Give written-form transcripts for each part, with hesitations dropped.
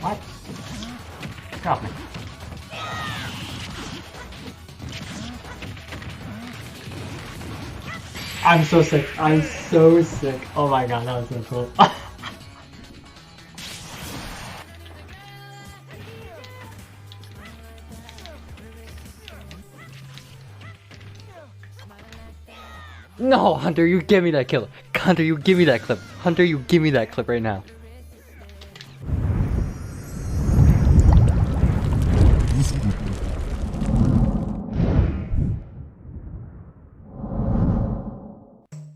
What? Got me. I'm so sick. I'm so sick. Oh my god, that was so cool. No, Hunter, you give me that kill. Hunter, you give me that clip. Hunter, you give me that clip right now.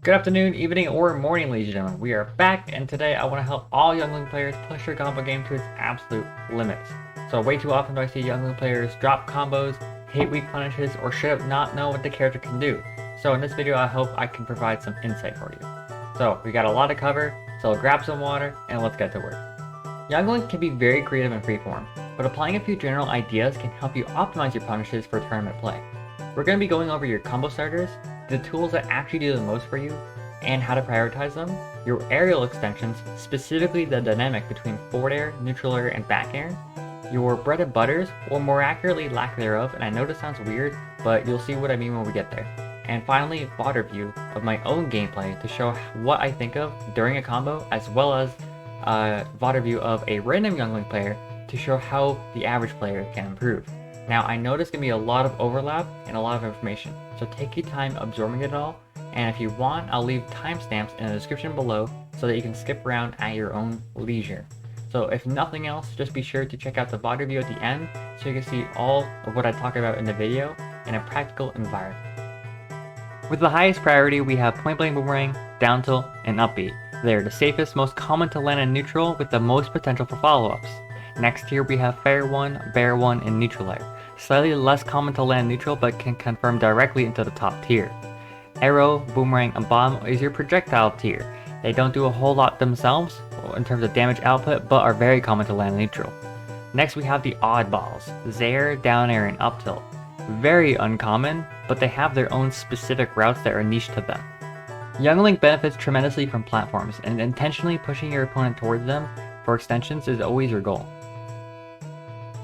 Good afternoon, evening, or morning, ladies and gentlemen. We are back, and today I want to help all youngling players push their combo game to its absolute limits. So way too often do I see youngling players drop combos, hate weak punishes, or straight up not know what the character can do. So in this video, I hope I can provide some insight for you. So we got a lot to cover, so grab some water, and let's get to work. Youngling can be very creative and freeform, but applying a few general ideas can help you optimize your punishes for tournament play. We're going to be going over your combo starters, the tools that actually do the most for you, and how to prioritize them, your aerial extensions, specifically the dynamic between forward air, neutral air, and back air, your bread and butters, or more accurately lack thereof, and I know this sounds weird, but you'll see what I mean when we get there. And finally, VOD review of my own gameplay to show what I think of during a combo, as well as a VOD review of a random youngling player to show how the average player can improve. Now, I know there's going to be a lot of overlap and a lot of information, so take your time absorbing it all, and if you want, I'll leave timestamps in the description below so that you can skip around at your own leisure. So if nothing else, just be sure to check out the VOD review at the end so you can see all of what I talk about in the video in a practical environment. With the highest priority, we have point blank boomerang, down tilt, and up B. They're the safest, most common to land in neutral with the most potential for follow-ups. Next here we have fair 1, bear 1, and neutral air. Slightly less common to land neutral but can confirm directly into the top tier. Arrow, boomerang, and bomb is your projectile tier. They don't do a whole lot themselves in terms of damage output but are very common to land neutral. Next we have the oddballs, Zair, down air, and up tilt. Very uncommon, but they have their own specific routes that are niche to them. Youngling benefits tremendously from platforms, and intentionally pushing your opponent towards them for extensions is always your goal.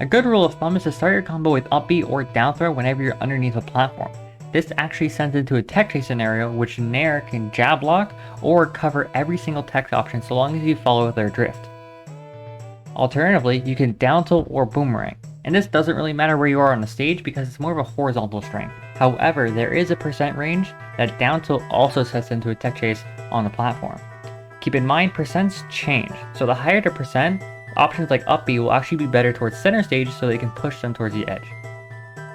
A good rule of thumb is to start your combo with up B or down throw whenever you're underneath a platform. This actually sends into a tech chase scenario which Nair can jab block or cover every single tech option so long as you follow their drift. Alternatively, you can down tilt or boomerang, and this doesn't really matter where you are on the stage because it's more of a horizontal strength. However, there is a percent range that down tilt also sets into a tech chase on the platform. Keep in mind, percents change, so the higher the percent, options like up B will actually be better towards center stage so they can push them towards the edge.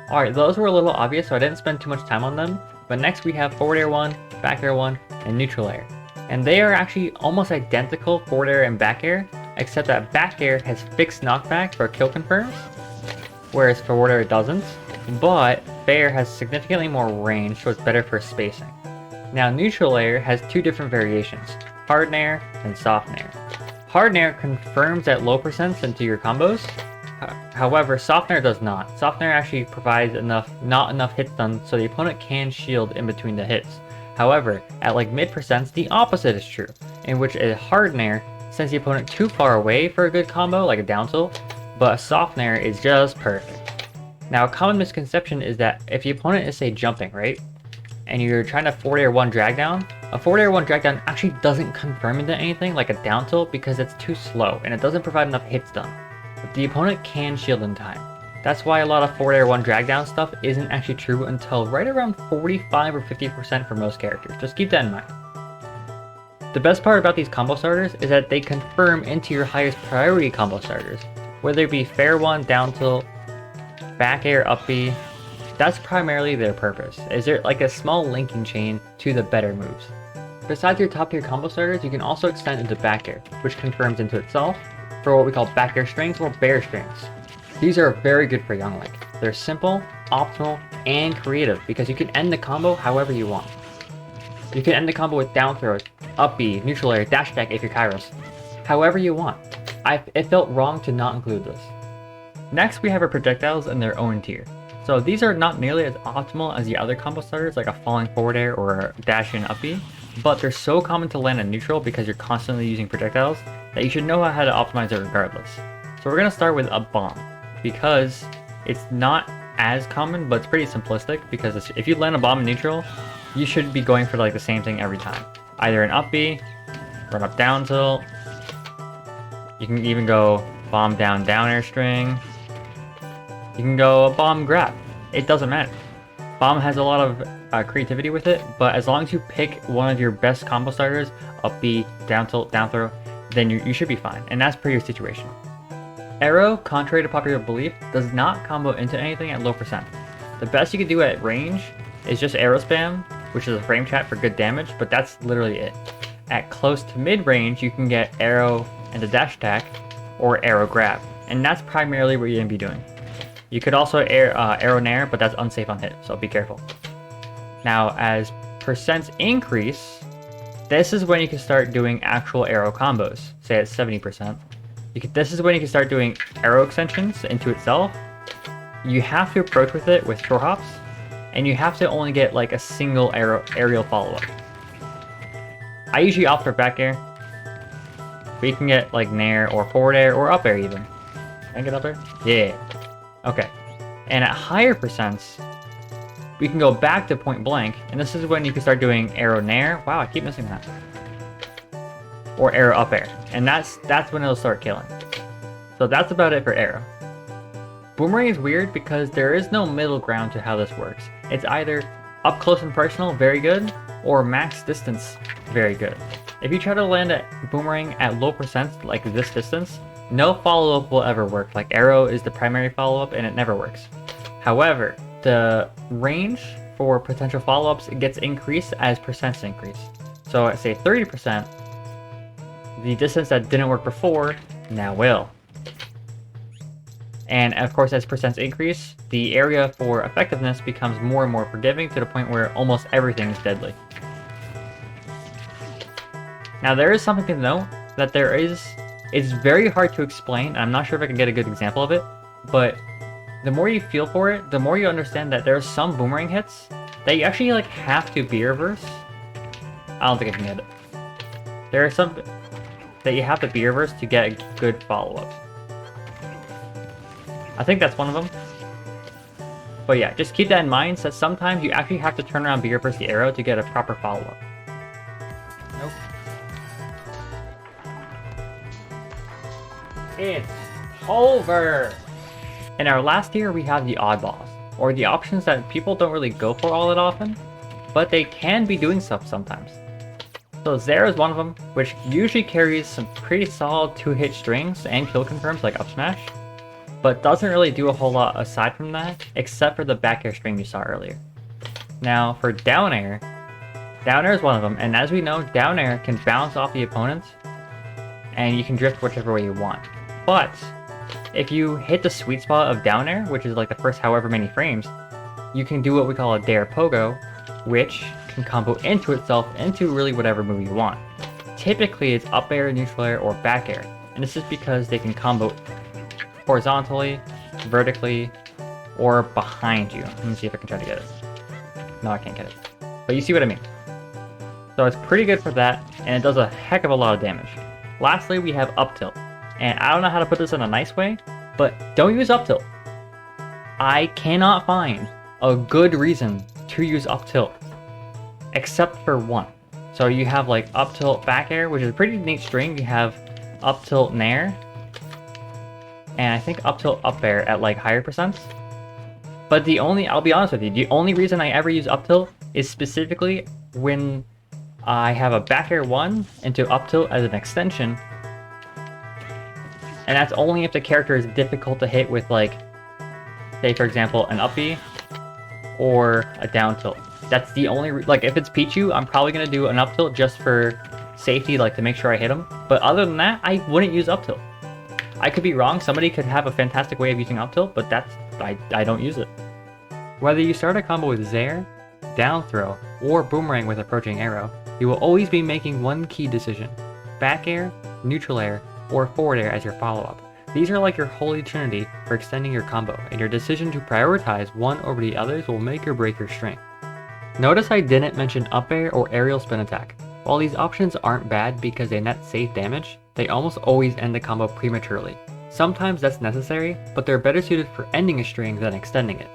Alright, those were a little obvious so I didn't spend too much time on them, but next we have forward air 1, back air 1, and neutral air. And they are actually almost identical, forward air and back air, except that back air has fixed knockback for kill confirms, whereas forward air doesn't, but fair has significantly more range so it's better for spacing. Now neutral air has two different variations, hard nair and soft nair. Hard nair confirms at low percents into your combos, however soft nair does not. Soft nair actually provides not enough hits done so the opponent can shield in between the hits. However, at like mid percents the opposite is true, in which a hard nair sends the opponent too far away for a good combo like a down tilt, but a soft nair is just perfect. Now a common misconception is that if the opponent is say jumping, right, and you're trying to forward air 1 drag down, a forward air 1 drag down actually doesn't confirm into anything like a down tilt because it's too slow and it doesn't provide enough hits done. But the opponent can shield in time. That's why a lot of forward air 1 drag down stuff isn't actually true until right around 45 or 50% for most characters. Just keep that in mind. The best part about these combo starters is that they confirm into your highest priority combo starters, whether it be fair 1, down tilt, back air, up B. That's primarily their purpose, is there like a small linking chain to the better moves. Besides your top tier combo starters, you can also extend into back air, which confirms into itself for what we call back air strings or bear strings. These are very good for youngling. They're simple, optimal, and creative because you can end the combo however you want. You can end the combo with down throw, up B, neutral air, dash attack if you're Kairos, however you want. It felt wrong to not include this. Next we have our projectiles in their own tier. So these are not nearly as optimal as the other combo starters like a falling forward air or a dash in up B, but they're so common to land in neutral because you're constantly using projectiles that you should know how to optimize it regardless. So we're gonna start with a bomb because it's not as common, but it's pretty simplistic because if you land a bomb in neutral, you should be going for like the same thing every time. Either an up B, run up down tilt. You can even go bomb down air string. You can go bomb grab. It doesn't matter. Bomb has a lot of creativity with it, but as long as you pick one of your best combo starters, up B, down tilt, down throw, then you should be fine, and that's per your situation. Arrow, contrary to popular belief, does not combo into anything at low percent. The best you can do at range is just arrow spam, which is a frame chat for good damage, but that's literally it. At close to mid range, you can get arrow and a dash attack, or arrow grab, and that's primarily what you're going to be doing. You could also arrow nair, but that's unsafe on hit, so be careful. Now, as percents increase, this is when you can start doing actual arrow combos, say at 70%. This is when you can start doing arrow extensions into itself. You have to approach with it with short hops, and you have to only get like a single aerial follow-up. I usually opt for back air, but you can get like nair or forward air or up air even. Can I get up air? Yeah. Okay. And at higher percents, we can go back to point blank, and this is when you can start doing arrow nair. Wow, I keep missing that. Or arrow up air, and that's when it'll start killing. So that's about it for arrow. Boomerang is weird because there is no middle ground to how this works. It's either up close and personal, very good, or max distance, very good. If you try to land a boomerang at low percents like this distance, no follow-up will ever work. Like arrow is the primary follow-up and it never works. However, the range for potential follow-ups gets increased as percents increase. So at say 30%, the distance that didn't work before now will. And of course, as percents increase, the area for effectiveness becomes more and more forgiving to the point where almost everything is deadly. Now there is something to note that it's very hard to explain, and I'm not sure if I can get a good example of it, but the more you feel for it, the more you understand that there are some boomerang hits that you actually like have to be reverse. I don't think I can get it. There are some that you have to be reverse to get a good follow-up. I think that's one of them. But yeah, just keep that in mind, that sometimes you actually have to turn around B reverse the arrow to get a proper follow-up. Nope. It's over! In our last tier, we have the oddballs, or the options that people don't really go for all that often, but they can be doing stuff sometimes. So Zera is one of them, which usually carries some pretty solid 2-hit strings and kill confirms like up smash, but doesn't really do a whole lot aside from that, except for the back air string you saw earlier. Now for down air is one of them, and as we know, down air can bounce off the opponent, and you can drift whichever way you want. But if you hit the sweet spot of down air, which is like the first however many frames, you can do what we call a dare pogo, which can combo into itself into really whatever move you want. Typically it's up air, neutral air, or back air, and this is because they can combo horizontally, vertically, or behind you. Let me see if I can try to get it. No, I can't get it. But you see what I mean. So it's pretty good for that, and it does a heck of a lot of damage. Lastly, we have up tilt. And I don't know how to put this in a nice way, but don't use up tilt. I cannot find a good reason to use up tilt, except for one. So you have like up tilt back air, which is a pretty neat string. You have up tilt nair, and I think up tilt up air at like higher percents. But I'll be honest with you, the only reason I ever use up tilt is specifically when I have a back air 1 into up tilt as an extension. And that's only if the character is difficult to hit with, like, say for example, an up B or a down tilt. That's the only, like if it's Pichu, I'm probably going to do an up tilt just for safety, like to make sure I hit him. But other than that, I wouldn't use up tilt. I could be wrong, somebody could have a fantastic way of using up tilt, but I don't use it. Whether you start a combo with Zair, down throw, or boomerang with approaching arrow, you will always be making one key decision: back air, neutral air, or forward air as your follow-up. These are like your holy trinity for extending your combo, and your decision to prioritize one over the others will make or break your strength. Notice I didn't mention up air or aerial spin attack. While these options aren't bad because they net safe damage, they almost always end the combo prematurely. Sometimes that's necessary, but they're better suited for ending a string than extending it.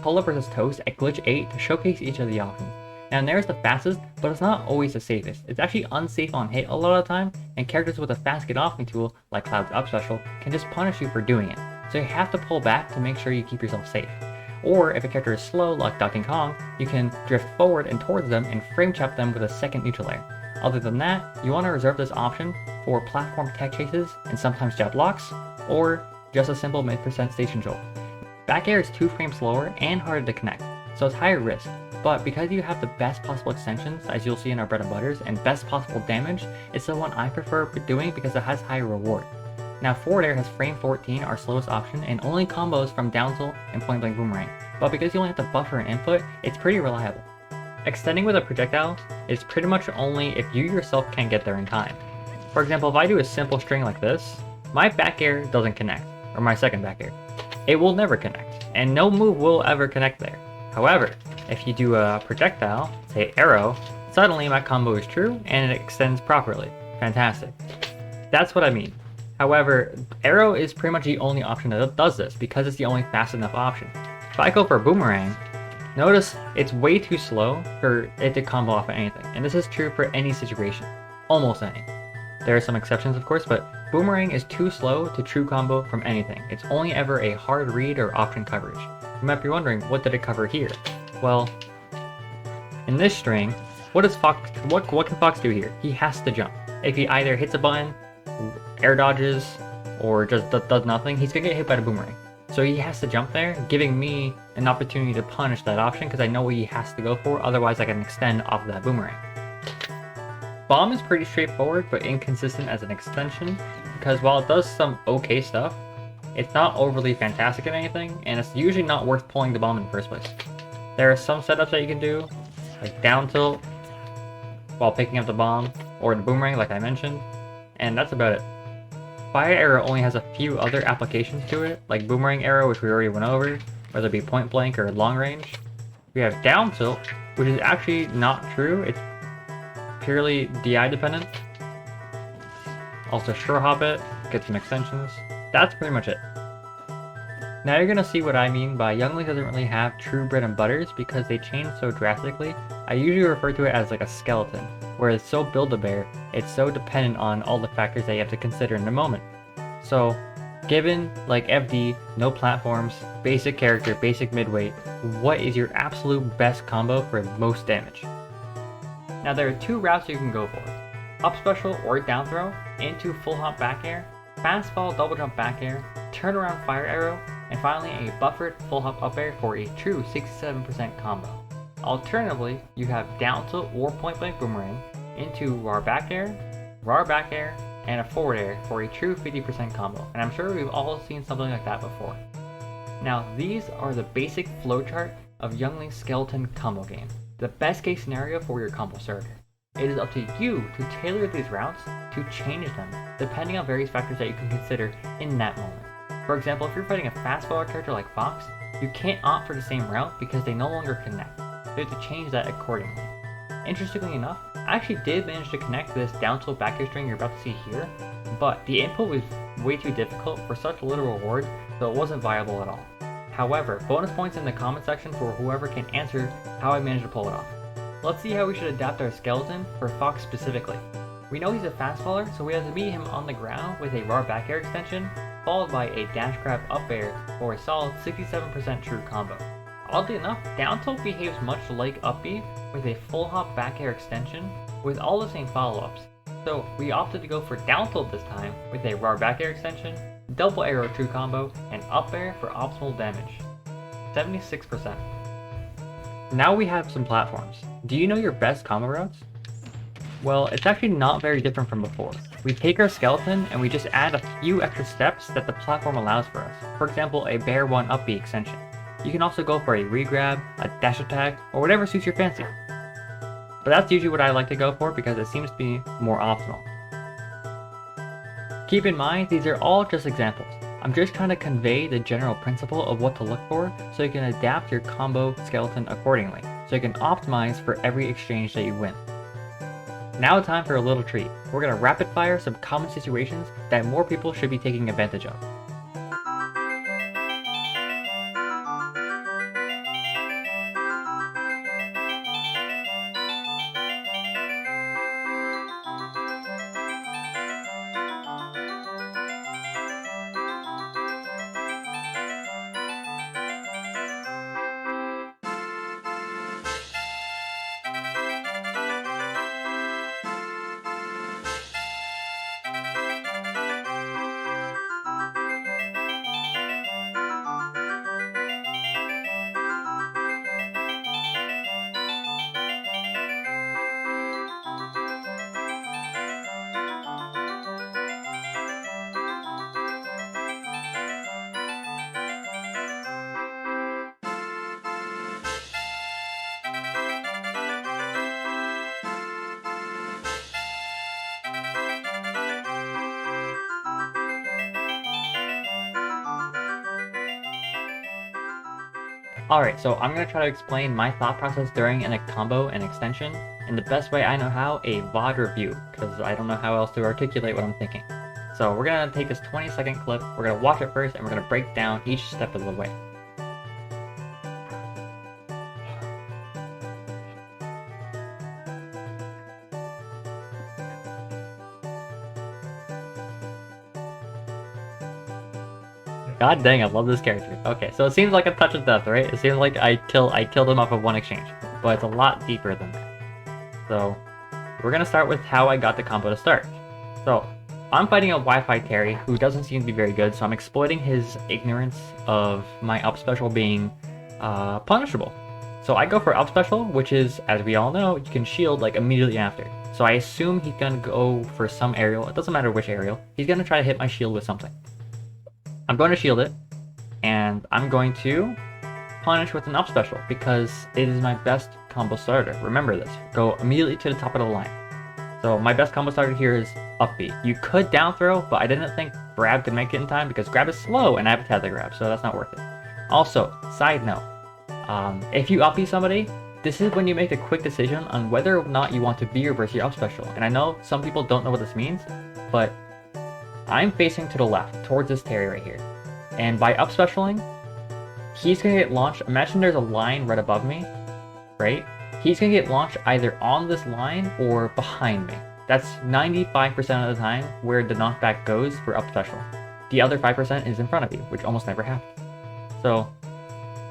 Pull up versus toast at glitch 8 to showcase each of the options. Now Nair is the fastest, but it's not always the safest. It's actually unsafe on hit a lot of the time, and characters with a fast get off me tool, like Cloud's up special, can just punish you for doing it. So you have to pull back to make sure you keep yourself safe. Or if a character is slow, like Donkey Kong, you can drift forward and towards them and frame trap them with a second neutral air. Other than that, you want to reserve this option for platform tech chases and sometimes jab blocks, or just a simple mid-percent station jolt. Back air is 2 frames slower and harder to connect, so it's higher risk, but because you have the best possible extensions, as you'll see in our bread and butters, and best possible damage, it's the one I prefer doing because it has higher reward. Now forward air has frame 14, our slowest option, and only combos from down tilt and point blank boomerang, but because you only have to buffer an input, it's pretty reliable. Extending with a projectile is pretty much only if you yourself can't get there in time. For example, if I do a simple string like this, my back air doesn't connect, or my second back air. It will never connect, and no move will ever connect there. However, if you do a projectile, say arrow, suddenly my combo is true and it extends properly. Fantastic. That's what I mean. However, arrow is pretty much the only option that does this because it's the only fast enough option. If I go for boomerang, notice it's way too slow for it to combo off of anything, and this is true for any situation, almost any. There are some exceptions of course, but boomerang is too slow to true combo from anything. It's only ever a hard read or option coverage. You might be wondering, what did it cover here? Well, in this string, what can Fox do here? He has to jump. If he either hits a button, air dodges, or just does nothing, he's gonna get hit by the boomerang. So he has to jump there, giving me an opportunity to punish that option because I know what he has to go for, otherwise I can extend off of that boomerang. Bomb is pretty straightforward but inconsistent as an extension because while it does some okay stuff, it's not overly fantastic at anything, and it's usually not worth pulling the bomb in the first place. There are some setups that you can do, like down tilt while picking up the bomb, or the boomerang like I mentioned, and that's about it. Fire arrow only has a few other applications to it, like boomerang arrow, which we already went over, whether it be point blank or long range. We have down tilt, which is actually not true, it's purely DI dependent. Also sure hop it, get some extensions. That's pretty much it. Now you're gonna see what I mean by Youngling doesn't really have true bread and butters because they change so drastically. I usually refer to it as like a skeleton, where it's so Build-A-Bear, it's so dependent on all the factors that you have to consider in the moment. So, given like FD, no platforms, basic character, basic midweight, what is your absolute best combo for most damage? Now there are 2 routes you can go for. Up special or down throw, into full hop back air, fast fall double jump back air, turn around fire arrow, and finally a buffered full hop up air for a true 67% combo. Alternatively, you have down tilt or point blank boomerang, into raw back air, and a forward air for a true 50% combo, and I'm sure we've all seen something like that before. Now these are the basic flowchart of Youngling's skeleton combo game, the best case scenario for your combo starter. It is up to you to tailor these routes to change them depending on various factors that you can consider in that moment. For example, if you're fighting a fast forward character like Fox, you can't opt for the same route because they no longer connect. You have to change that accordingly. Interestingly enough, I actually did manage to connect this down tilt back air string you're about to see here, but the input was way too difficult for such little reward, so it wasn't viable at all. However, bonus points in the comment section for whoever can answer how I managed to pull it off. Let's see how we should adapt our skeleton for Fox specifically. We know he's a fast faller, so we have to meet him on the ground with a raw back air extension, followed by a dash grab up air for a solid 67% true combo. Oddly enough, down tilt behaves much like up B with a full hop back air extension with all the same follow-ups. So we opted to go for down tilt this time with a raw back air extension, double arrow true combo, and up air for optimal damage. 76%. Now we have some platforms. Do you know your best combo routes? Well, it's actually not very different from before. We take our skeleton and we just add a few extra steps that the platform allows for us. For example, a bear 1 up B extension. You can also go for a regrab, a dash attack, or whatever suits your fancy. But that's usually what I like to go for because it seems to be more optimal. Keep in mind, these are all just examples. I'm just trying to convey the general principle of what to look for so you can adapt your combo skeleton accordingly, so you can optimize for every exchange that you win. Now it's time for a little treat. We're gonna rapid fire some common situations that more people should be taking advantage of. Alright, so I'm going to try to explain my thought process during a combo and extension in the best way I know how, a VOD review, because I don't know how else to articulate what I'm thinking. So we're going to take this 20-second clip, we're going to watch it first, and we're going to break down each step of the way. God dang, I love this character. Okay, so it seems like a touch of death, right? It seems like I killed him off of one exchange, but it's a lot deeper than that. So we're gonna start with how I got the combo to start. So I'm fighting a Wi-Fi Terry who doesn't seem to be very good, so I'm exploiting his ignorance of my up special being punishable. So I go for up special, which is, as we all know, you can shield like immediately after. So I assume he's gonna go for some aerial. It doesn't matter which aerial. He's gonna try to hit my shield with something. I'm going to shield it, and I'm going to punish with an up special because it is my best combo starter. Remember this. Go immediately to the top of the line. So my best combo starter here is up B. You could down throw, but I didn't think grab could make it in time because grab is slow and I have a tether grab, so that's not worth it. Also, side note, if you up B somebody, this is when you make a quick decision on whether or not you want to B reverse your up special. And I know some people don't know what this means, but I'm facing to the left, towards this Terry right here. And by up specialing, he's gonna get launched. Imagine there's a line right above me, right? He's gonna get launched either on this line or behind me. That's 95% of the time where the knockback goes for up special. The other 5% is in front of you, which almost never happens. So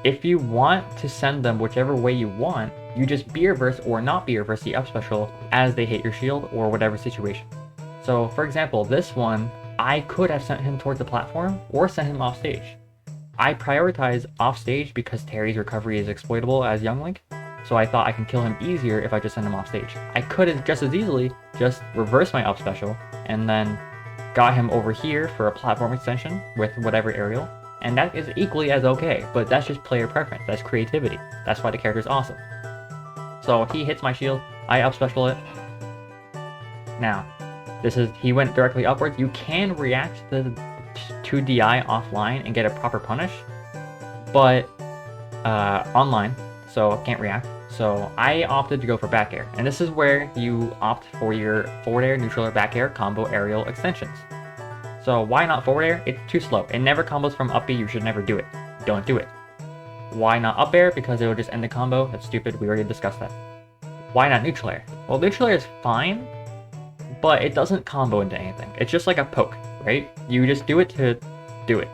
if you want to send them whichever way you want, you just B reverse or not B reverse the up special as they hit your shield or whatever situation. So for example, this one, I could have sent him towards the platform or sent him off stage. I prioritize off stage because Terry's recovery is exploitable as Young Link, so I thought I can kill him easier if I just send him off stage. I could have just as easily just reversed my up special and then got him over here for a platform extension with whatever aerial, and that is equally as okay, but that's just player preference, that's creativity. That's why the character is awesome. So he hits my shield, I up special it. Now, he went directly upwards. You can react to DI offline and get a proper punish, but online, so can't react. So I opted to go for back air, and this is where you opt for your forward air, neutral air, back air, combo aerial extensions. So why not forward air? It's too slow. It never combos from up B. You should never do it. Don't do it. Why not up air? Because it will just end the combo. That's stupid. We already discussed that. Why not neutral air? Well, neutral air is fine, but it doesn't combo into anything. It's just like a poke, right? You just do it to do it.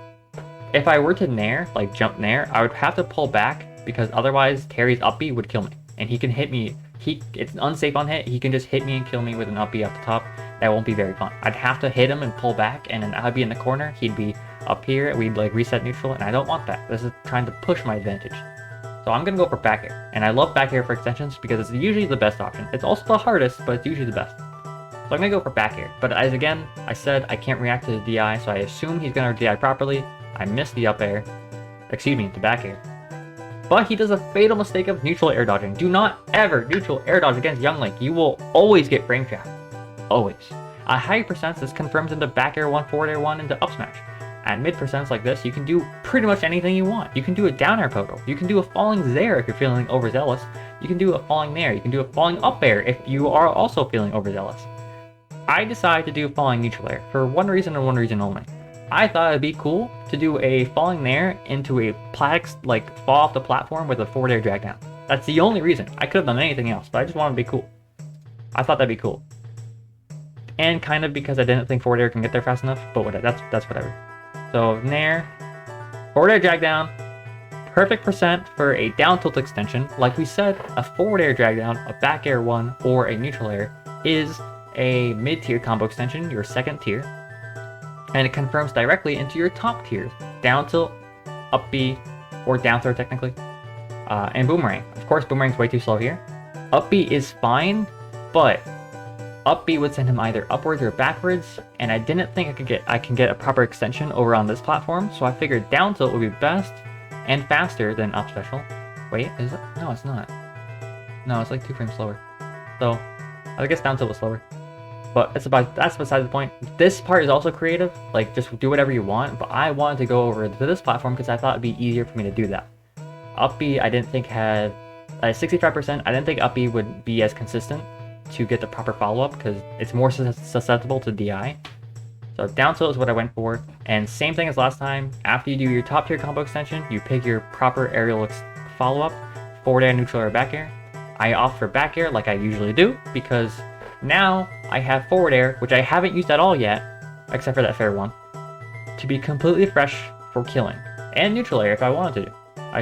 If I were to nair, like jump nair, I would have to pull back because otherwise Terry's up B would kill me. And he can hit me, it's unsafe on hit, he can just hit me and kill me with an up B up the top. That won't be very fun. I'd have to hit him and pull back, and then I'd be in the corner, he'd be up here, we'd like reset neutral, and I don't want that. This is trying to push my advantage. So I'm gonna go for back air. And I love back air for extensions because it's usually the best option. It's also the hardest, but it's usually the best. So I'm gonna go for back air, but as again, I said I can't react to the DI, so I assume he's gonna DI properly. I missed the up air, excuse me, the back air. But he does a fatal mistake of neutral air dodging. Do not ever neutral air dodge against Young Link. You will always get frame trapped. Always. At high percents, this confirms into back air 1, forward air 1, into up smash. At mid percents like this, you can do pretty much anything you want. You can do a down air pogo. You can do a falling Zair if you're feeling overzealous. You can do a falling nair. You can do a falling up air if you are also feeling overzealous. I decided to do falling neutral air for one reason and one reason only. I thought it'd be cool to do a falling nair into a like fall off the platform with a forward air drag down. That's the only reason. I could have done anything else, but I just wanted to be cool. I thought that'd be cool. And kind of because I didn't think forward air can get there fast enough, but whatever, that's whatever. So nair, forward air drag down, perfect percent for a down tilt extension. Like we said, a forward air drag down, a back air 1, or a neutral air is a mid-tier combo extension, your second tier, and it confirms directly into your top tiers, down tilt, up B, or down throw technically, and boomerang. Of course, boomerang's way too slow here. Up B is fine, but up B would send him either upwards or backwards, and I didn't think I can get a proper extension over on this platform, so I figured down tilt would be best and faster than up special. Wait, is it? No, it's not. No, it's like 2 frames slower. So, I guess down tilt was slower. But that's beside the point. This part is also creative, like just do whatever you want, but I wanted to go over to this platform because I thought it'd be easier for me to do that. Up B I didn't think had 65%, I didn't think up B would be as consistent to get the proper follow-up because it's more susceptible to DI. So down tilt is what I went for, and same thing as last time, after you do your top tier combo extension, you pick your proper aerial follow-up, forward air, neutral air, back air. I opt for back air like I usually do because now I have forward air, which I haven't used at all yet, except for that fair one, to be completely fresh for killing, and neutral air if I wanted to,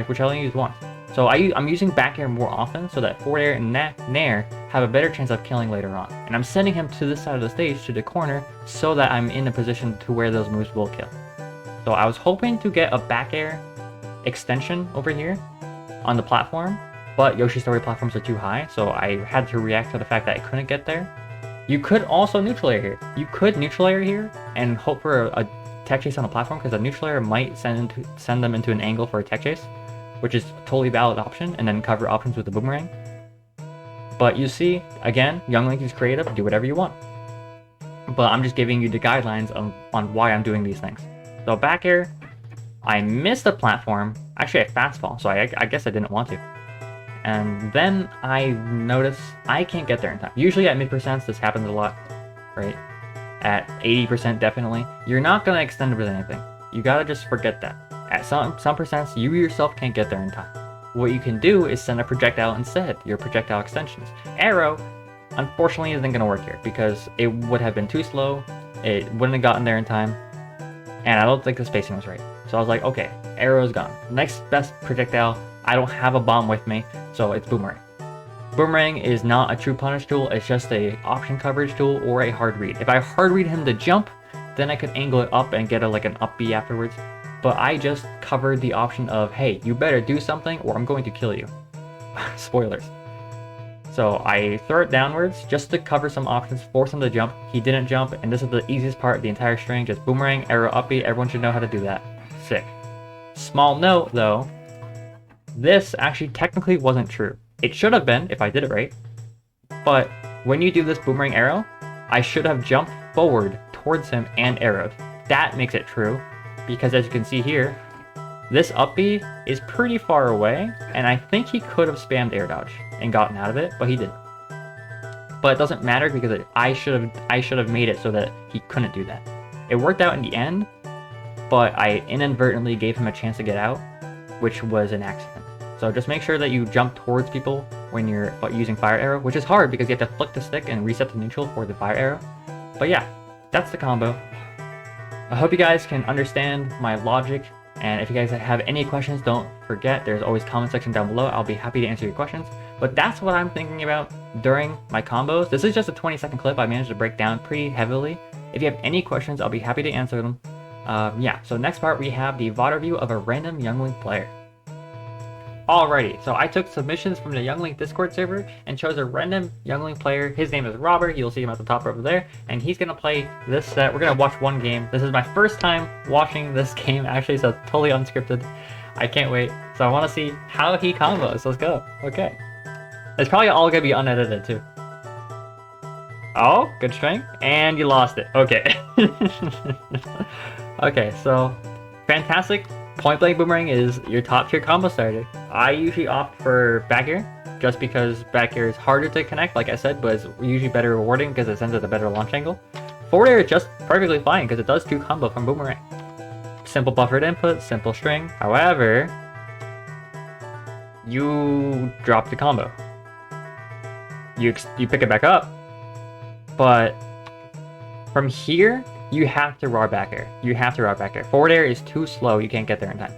which I only use once. So I'm using back air more often so that forward air and nair have a better chance of killing later on. And I'm sending him to this side of the stage, to the corner, so that I'm in a position to where those moves will kill. So I was hoping to get a back air extension over here on the platform, but Yoshi Story platforms are too high, so I had to react to the fact that I couldn't get there. You could also neutral air here. You could neutral air here and hope for a tech chase on the platform, because a neutral air might send them into an angle for a tech chase, which is a totally valid option, and then cover options with the boomerang. But you see, again, Young Link is creative, do whatever you want. But I'm just giving you the guidelines on why I'm doing these things. So back air, I missed the platform. Actually, I fast fall, so I guess I didn't want to. And then I notice I can't get there in time. Usually at mid-percents, this happens a lot, right? At 80% definitely. You're not gonna extend it with anything. You gotta just forget that. At some percents, you yourself can't get there in time. What you can do is send a projectile instead, your projectile extensions. Arrow, unfortunately, isn't gonna work here because it would have been too slow, it wouldn't have gotten there in time, and I don't think the spacing was right. So I was like, okay, arrow's gone. Next best projectile, I don't have a bomb with me, so it's boomerang. Boomerang is not a true punish tool, it's just a option coverage tool or a hard read. If I hard read him to jump, then I could angle it up and get like an up B afterwards. But I just covered the option of, hey, you better do something or I'm going to kill you. Spoilers. So I throw it downwards just to cover some options, force him to jump. He didn't jump, and this is the easiest part of the entire string, just boomerang, arrow, up B. Everyone should know how to do that. Sick. Small note though, this actually technically wasn't true. It should have been if I did it right, but when you do this boomerang arrow, I should have jumped forward towards him and arrowed. That makes it true, because as you can see here, this up B is pretty far away, and I think he could have spammed air dodge and gotten out of it, but he didn't. But it doesn't matter because I should have made it so that he couldn't do that. It worked out in the end, but I inadvertently gave him a chance to get out, which was an accident. So just make sure that you jump towards people when you're using fire arrow, which is hard because you have to flick the stick and reset to neutral for the fire arrow. But yeah, that's the combo. I hope you guys can understand my logic, and if you guys have any questions, don't forget there's always comment section down below. I'll be happy to answer your questions. But that's what I'm thinking about during my combos. This is just a 20-second clip I managed to break down pretty heavily. If you have any questions, I'll be happy to answer them. Yeah, so next part we have the VOD review of a random Young Link player. Alrighty, so I took submissions from the Young Link Discord server and chose a random Young Link player. His name is Robert, you'll see him at the top over there, and he's gonna play this set. We're gonna watch one game. This is my first time watching this game actually, so it's totally unscripted. I can't wait. So I wanna see how he combos. Let's go. Okay. It's probably all gonna be unedited too. Oh, good string. And you lost it. Okay. Okay, so fantastic. Point blank boomerang is your top tier combo starter. I usually opt for back air just because back air is harder to connect, like I said, but it's usually better rewarding because it sends at a better launch angle. Forward air is just perfectly fine because it does 2 combo from boomerang. Simple buffered input, simple string. However, you drop the combo. You pick it back up, but from here, you have to raw back air. You have to raw back air. Forward air is too slow. You can't get there in time.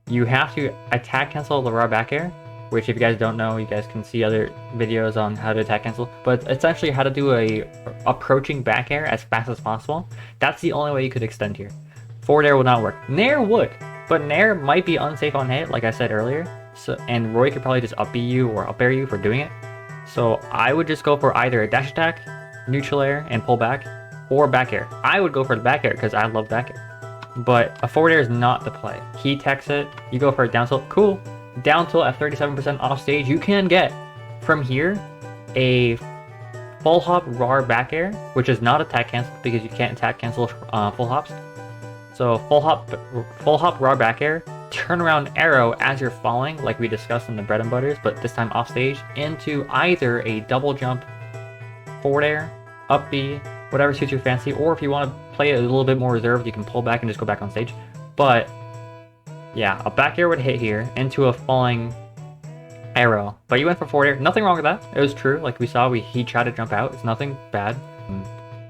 You have to attack cancel the raw back air, which if you guys don't know, you guys can see other videos on how to attack cancel. But it's actually how to do a approaching back air as fast as possible. That's the only way you could extend here. Forward air will not work. Nair would, but Nair might be unsafe on hit, like I said earlier. So, and Roy could probably just up B you or up air you for doing it. So I would just go for either a dash attack, neutral air, and pull back, or back air. I would go for the back air because I love back air. But a forward air is not the play. He techs it, you go for a down tilt, cool. Down tilt at 37% off stage, you can get from here a full hop raw back air, which is not attack cancel because you can't attack cancel full hops. So full hop raw back air, turn around arrow as you're falling, like we discussed in the bread and butters, but this time off stage, into either a double jump, forward air, up B, whatever suits your fancy, or if you want to play it a little bit more reserved, you can pull back and just go back on stage. But yeah, a back air would hit here into a falling arrow, but you went for forward air. Nothing wrong with that. It was true. Like we saw, he tried to jump out. It's nothing bad.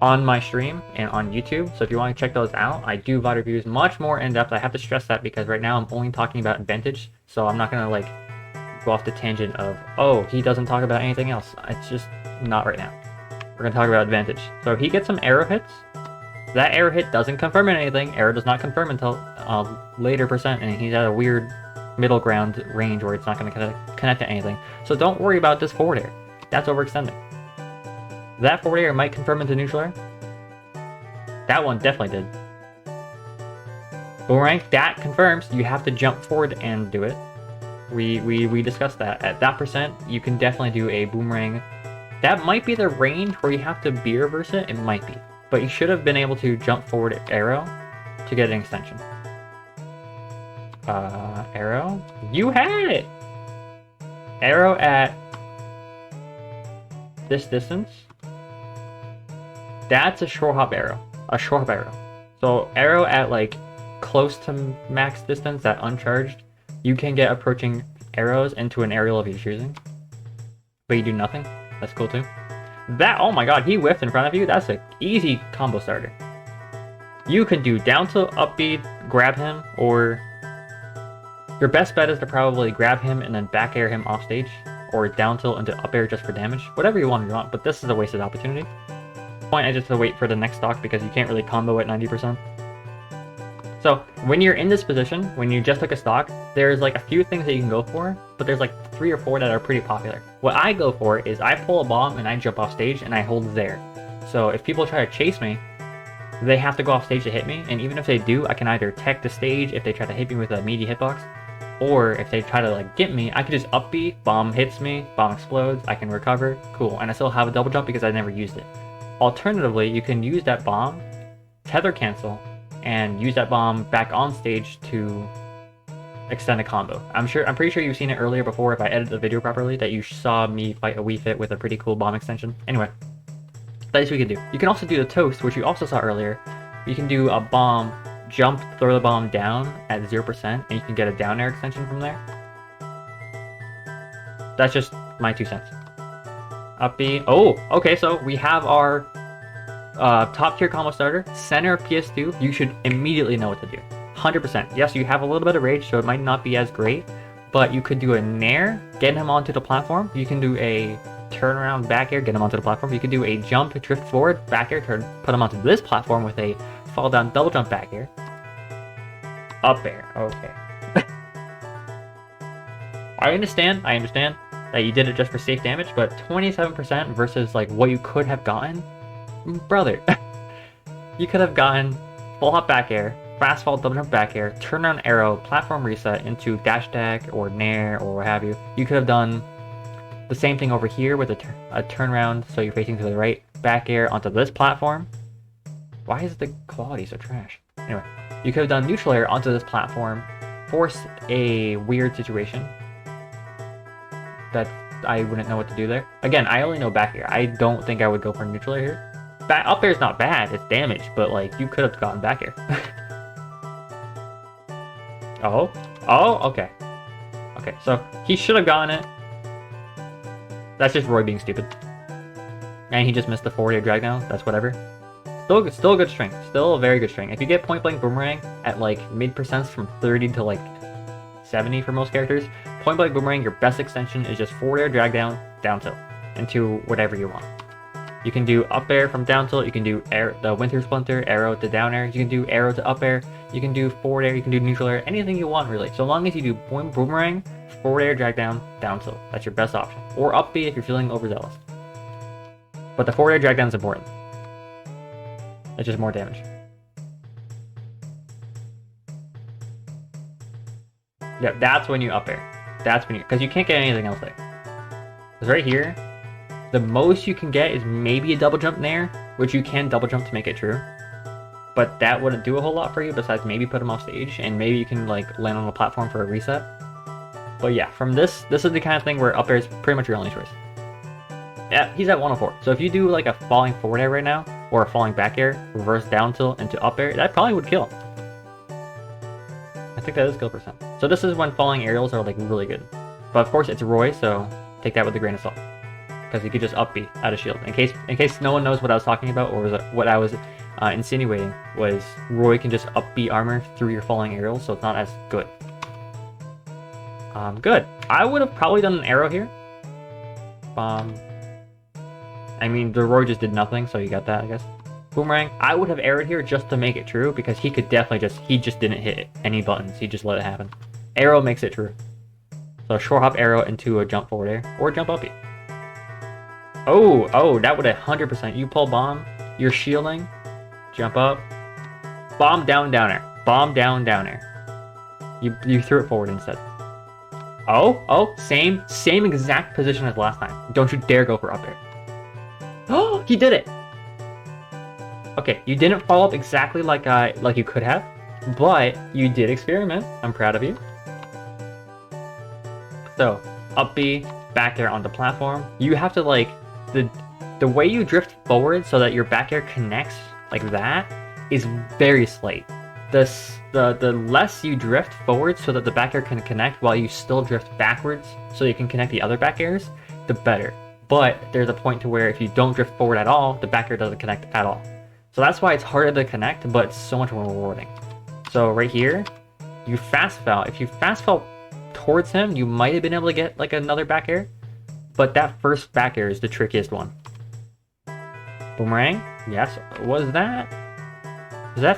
On my stream and on YouTube, so if you want to check those out, I do VOD reviews much more in depth. I have to stress that because right now I'm only talking about advantage, so I'm not gonna like go off the tangent of, oh, he doesn't talk about anything else. It's just not right now. We're gonna talk about advantage. So if he gets some arrow hits, that arrow hit doesn't confirm anything. Arrow does not confirm until later percent, and he's at a weird middle ground range where it's not gonna connect to anything. So don't worry about this forward air. That's overextending. That forward air might confirm into neutral air. That one definitely did. Boomerang, that confirms you have to jump forward and do it. We discussed that. At that percent, you can definitely do a boomerang. That might be the range where you have to B reverse it. It might be. But you should have been able to jump forward arrow to get an extension. Arrow? You had it! Arrow at this distance. That's a short hop arrow. A short hop arrow. So arrow at like close to max distance, that uncharged, you can get approaching arrows into an aerial of your choosing. But you do nothing. That's cool too. That, oh my god, he whiffed in front of you. That's an easy combo starter. You can do down tilt, up B, grab him, or your best bet is to probably grab him and then back air him off stage, or down tilt into up air just for damage. Whatever you want, but this is a wasted opportunity. Point is just to wait for the next stock because you can't really combo at 90%. So when you're in this position, when you just took a stock, there's like a few things that you can go for, but there's like 3 or 4 that are pretty popular. What I go for is I pull a bomb and I jump off stage and I hold there. So if people try to chase me, they have to go off stage to hit me, and even if they do, I can either tech the stage if they try to hit me with a meaty hitbox, or if they try to like get me, I can just up B, bomb hits me, bomb explodes, I can recover, cool, and I still have a double jump because I never used it. Alternatively, you can use that bomb, tether cancel, and use that bomb back on stage to extend a combo. I'm pretty sure you've seen it earlier before if I edited the video properly, that you saw me fight a Wii Fit with a pretty cool bomb extension. Anyway, that's what you can do. You can also do the toast, which you also saw earlier. You can do a bomb, jump, throw the bomb down at 0%, and you can get a down air extension from there. That's just my 2 cents. Up B. Oh, okay, so we have our top tier combo starter, center of PS2. You should immediately know what to do. 100%. Yes, you have a little bit of rage, so it might not be as great, but you could do a nair, get him onto the platform. You can do a turnaround back air, get him onto the platform. You can do a jump, drift forward, back air, turn, put him onto this platform with a fall down double jump back air. Up air, okay. I understand that you did it just for safe damage, but 27% versus like what you could have gotten, brother. You could have gotten full hop back air, fast fall double jump back air, turnaround arrow, platform reset into dash attack or nair or what have you. You could have done the same thing over here with a turnaround, so you're facing to the right, back air onto this platform. Why is the quality so trash? Anyway, you could have done neutral air onto this platform, force a weird situation. That's I wouldn't know what to do there. Again, I only know back air. I don't think I would go for neutral air here. Up air is not bad, it's damage, but like you could have gotten back air. Oh, okay. Okay, so he should have gotten it. That's just Roy being stupid. And he just missed the forward air drag down. That's whatever. Still good strength. Still a very good strength. If you get point blank boomerang at like mid percents from 30 to like 70 for most characters, point blank boomerang, your best extension is just forward air drag down, down tilt into whatever you want. You can do up air from down tilt. You can do air, the winter splinter, arrow to down air. You can do arrow to up air. You can do forward air. You can do neutral air. Anything you want really. So long as you do point boomerang, forward air drag down, down tilt. That's your best option. Or up B if you're feeling overzealous. But the forward air drag down is important. It's just more damage. Yeah, that's when you up air. That's when you, because you can't get anything else there. Because right here, the most you can get is maybe a double jump there, which you can double jump to make it true. But that wouldn't do a whole lot for you besides maybe put him off stage, and maybe you can like land on a platform for a reset. But yeah, from this is the kind of thing where up air is pretty much your only choice. Yeah, he's at 104. So if you do like a falling forward air right now, or a falling back air, reverse down tilt into up air, that probably would kill. I think that is kill percent. So this is when falling aerials are like really good. But of course it's Roy, so take that with a grain of salt. Because he could just up B out of shield. In case no one knows what I was talking about, or what I was insinuating, was Roy can just up B armor through your falling aerials, so it's not as good. Good. I would have probably done an arrow here. I mean, the Roy just did nothing, so you got that, I guess. Boomerang. I would have arrowed here just to make it true, because he could definitely he just didn't hit any buttons. He just let it happen. Arrow makes it true. So short hop arrow into a jump forward air, or jump up B. Oh, that would 100%. You pull bomb, you're shielding, jump up, bomb down, down air. Bomb down, down air. You threw it forward instead. Oh, same exact position as last time. Don't you dare go for up air. Oh, he did it! Okay, you didn't follow up exactly like you could have, but you did experiment. I'm proud of you. So, up B, back air onto platform. You have to like, the way you drift forward so that your back air connects like that is very slight. The less you drift forward so that the back air can connect while you still drift backwards so you can connect the other back airs, the better. But there's a point to where if you don't drift forward at all, the back air doesn't connect at all. So that's why it's harder to connect, but it's so much more rewarding. So right here, you fast fell. If you fast fell towards him, you might have been able to get like another back air, but that first back air is the trickiest one. Boomerang, yes. Was that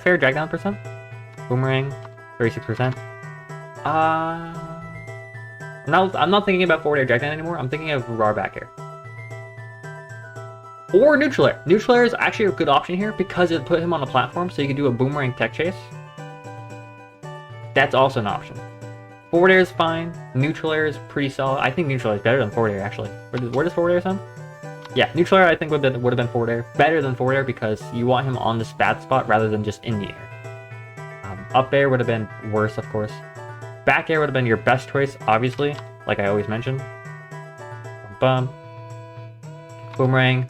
fair drag down percent? Boomerang, 36%. I'm not thinking about forward air drag down anymore. I'm thinking of raw back air. Or neutral air. Neutral air is actually a good option here because it put him on a platform, so you can do a boomerang tech chase. That's also an option. Forward air is fine. Neutral air is pretty solid. I think neutral air is better than forward air, actually. Where does forward air sound? Yeah, neutral air I think would have been forward air. Better than forward air because you want him on this bad spot rather than just in the air. Up air would have been worse, of course. Back air would have been your best choice, obviously, like I always mention. Boomerang.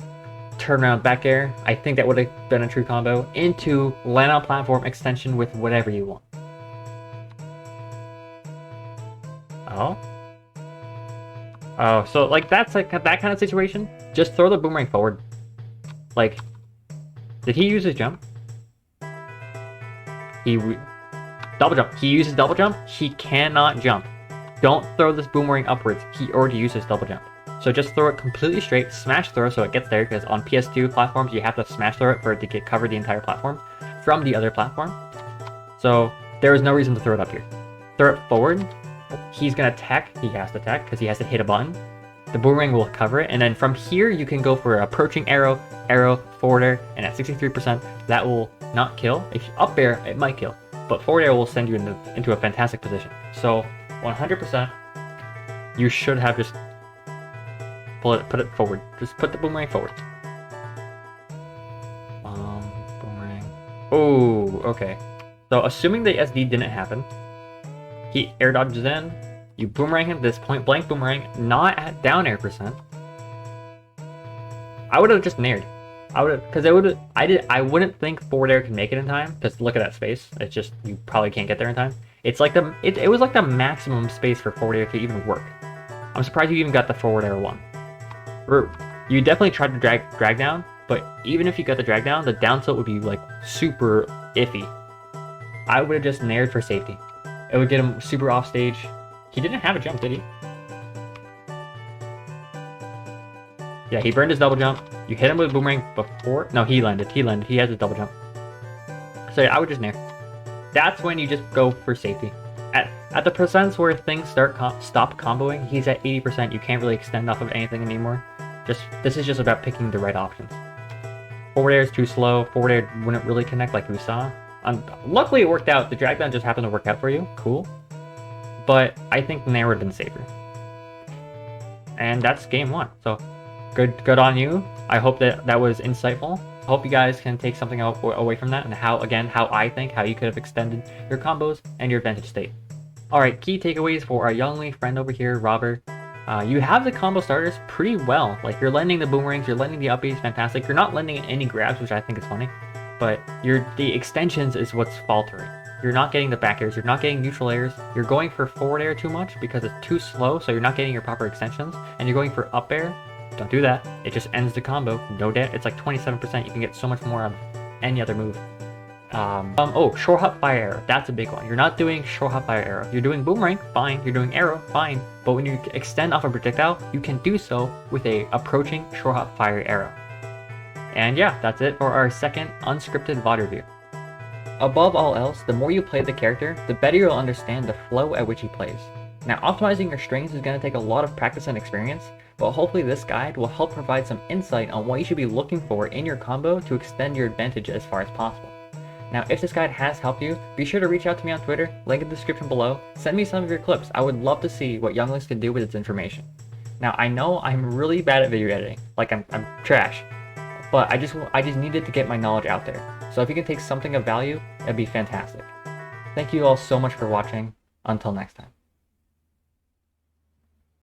Turnaround back air. I think that would have been a true combo. Into land on platform extension with whatever you want. Oh, so like that's like that kind of situation. Just throw the boomerang forward. Like, did he use his jump? Double jump. He uses double jump. He cannot jump. Don't throw this boomerang upwards. He already uses double jump. So just throw it completely straight, smash throw so it gets there, because on PS2 platforms you have to smash throw it for it to get cover the entire platform from the other platform. So there is no reason to throw it up here. Throw it forward. He's gonna tech. He has to tech because he has to hit a button. The boomerang will cover it, and then from here you can go for approaching arrow, forward air, and at 63% that will not kill. If you up air, it might kill, but forward air will send you into a fantastic position. So 100%, you should have just put it forward. Just put the boomerang forward. Boomerang. Oh, okay. So assuming the SD didn't happen, he air dodges in, You boomerang him, this point blank boomerang, not at down air percent. I would have just nared. I would have, because I wouldn't think forward air can make it in time, because look at that space. It's just, you probably can't get there in time. It's like it was like the maximum space for forward air to even work. I'm surprised you even got the forward air one. You definitely tried to drag down, but even if you got the drag down, the down tilt would be like super iffy. I would have just nared for safety. It would get him super off stage. He didn't have a jump, did he? Yeah, he burned his double jump. You hit him with a boomerang before. No, he landed. He has a double jump. So yeah, I would just nair. That's when you just go for safety. At the percents where things stop comboing, he's at 80%. You can't really extend off of anything anymore. This is just about picking the right options. Forward air is too slow. Forward air wouldn't really connect like we saw. Luckily it worked out. The drag down just happened to work out for you. Cool. But I think nair would have been safer. And that's game one. So good on you. I hope that was insightful. I hope you guys can take something away from that, and how you could have extended your combos and your advantage state. Alright, key takeaways for our youngling friend over here, Robert. You have the combo starters pretty well. Like, you're landing the boomerangs, you're landing the up Bs, fantastic. You're not landing any grabs, which I think is funny. But the extensions is what's faltering. You're not getting the back airs, you're not getting neutral airs, you're going for forward air too much because it's too slow, so you're not getting your proper extensions, and you're going for up air. Don't do that. It just ends the combo. No damage. It's like 27%. You can get so much more out of any other move. Oh, short hop fire arrow. That's a big one. You're not doing short hop fire arrow. You're doing boomerang, fine. You're doing arrow, fine. But when you extend off a projectile, you can do so with a approaching short hop fire arrow. And yeah, that's it for our second unscripted VOD review. Above all else, the more you play the character, the better you'll understand the flow at which he plays. Now, optimizing your strings is going to take a lot of practice and experience, but hopefully this guide will help provide some insight on what you should be looking for in your combo to extend your advantage as far as possible. Now, if this guide has helped you, be sure to reach out to me on Twitter, link in the description below, send me some of your clips. I would love to see what younglings can do with its information. Now, I know I'm really bad at video editing, like I'm trash, but I just needed to get my knowledge out there. So if you can take something of value, that'd be fantastic. Thank you all so much for watching. Until next time.